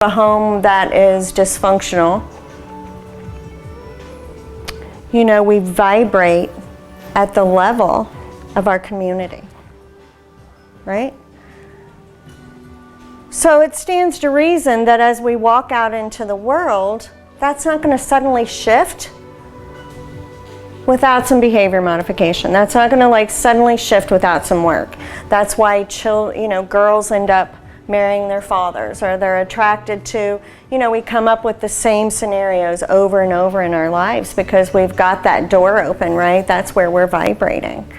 a home that is dysfunctional, you know, we vibrate at the level of our community, right? So it stands to reason that as we walk out into the world, that's not going to suddenly shift without some behavior modification. That's not going to like suddenly shift without some work. That's why girls end up marrying their fathers, or they're attracted to, we come up with the same scenarios over and over in our lives because we've got that door open, right? That's where we're vibrating.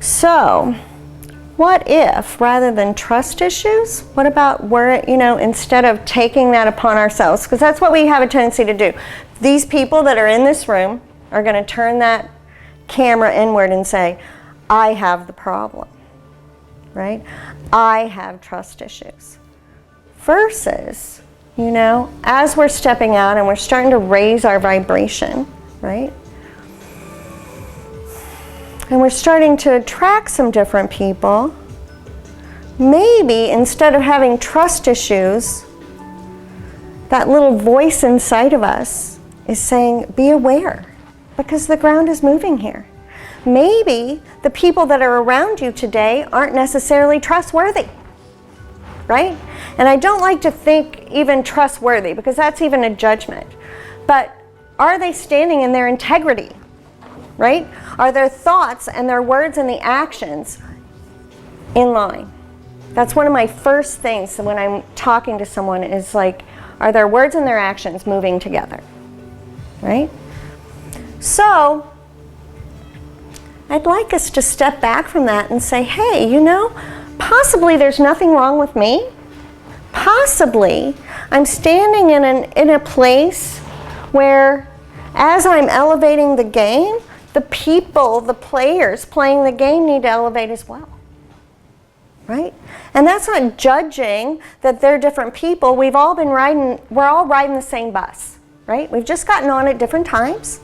So what if, rather than trust issues, what about instead of taking that upon ourselves, because that's what we have a tendency to do. These people that are in this room are going to turn that camera inward and say, I have the problem, right? I have trust issues. Versus, as we're stepping out and we're starting to raise our vibration, right? And we're starting to attract some different people, maybe instead of having trust issues, that little voice inside of us is saying, be aware, because the ground is moving here. Maybe the people that are around you today aren't necessarily trustworthy, right? And I don't like to think even trustworthy, because that's even a judgment. But are they standing in their integrity, right? Are their thoughts and their words and the actions in line? That's one of my first things when I'm talking to someone is like, are their words and their actions moving together, right? So I'd like us to step back from that and say, hey, possibly there's nothing wrong with me. Possibly I'm standing in a place where as I'm elevating the game, the people, the players playing the game need to elevate as well, right? And that's not judging that they're different people. We're all riding the same bus, right? We've just gotten on at different times.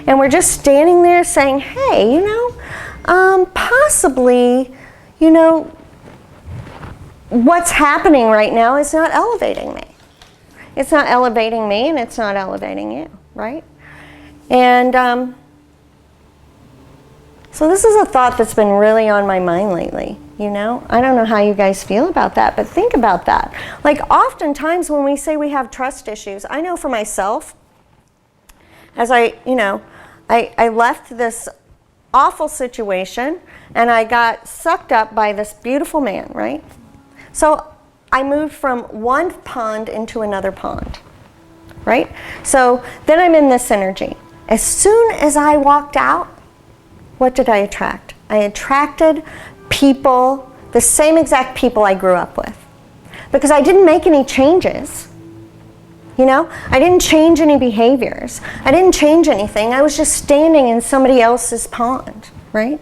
And we're just standing there saying, hey, possibly, what's happening right now is not elevating me. It's not elevating me, and it's not elevating you, right? And so this is a thought that's been really on my mind lately, I don't know how you guys feel about that, but think about that. Like oftentimes when we say we have trust issues, I know for myself, as I left this awful situation and I got sucked up by this beautiful man, right? So I moved from one pond into another pond, right? So then I'm in this energy. As soon as I walked out, what did I attract? I attracted people, the same exact people I grew up with. Because I didn't make any changes. I didn't change any behaviors. I didn't change anything. I was just standing in somebody else's pond, right?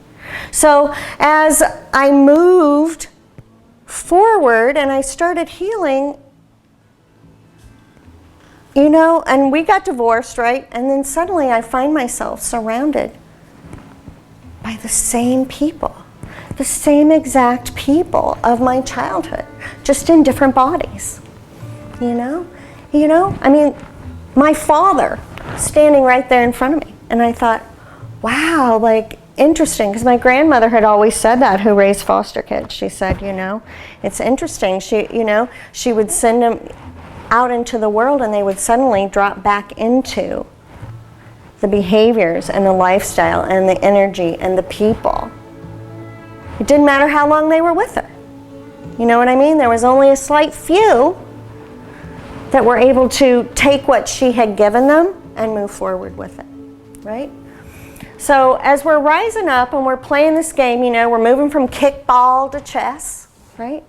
So as I moved forward and I started healing, and we got divorced, right? And then suddenly I find myself surrounded by the same people, the same exact people of my childhood, just in different bodies, my father standing right there in front of me. And I thought, wow, like interesting, because my grandmother had always said that, who raised foster kids. She said, it's interesting. She would send them out into the world and they would suddenly drop back into the behaviors and the lifestyle and the energy and the people. It didn't matter how long they were with her. You know what I mean? There was only a slight few that were able to take what she had given them and move forward with it, right? So as we're rising up and we're playing this game, we're moving from kickball to chess, right?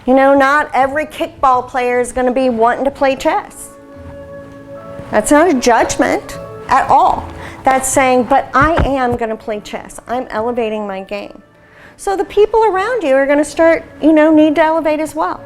Not every kickball player is going to be wanting to play chess. That's not a judgment at all. That's saying, but I am going to play chess. I'm elevating my game. So the people around you are going to start, need to elevate as well.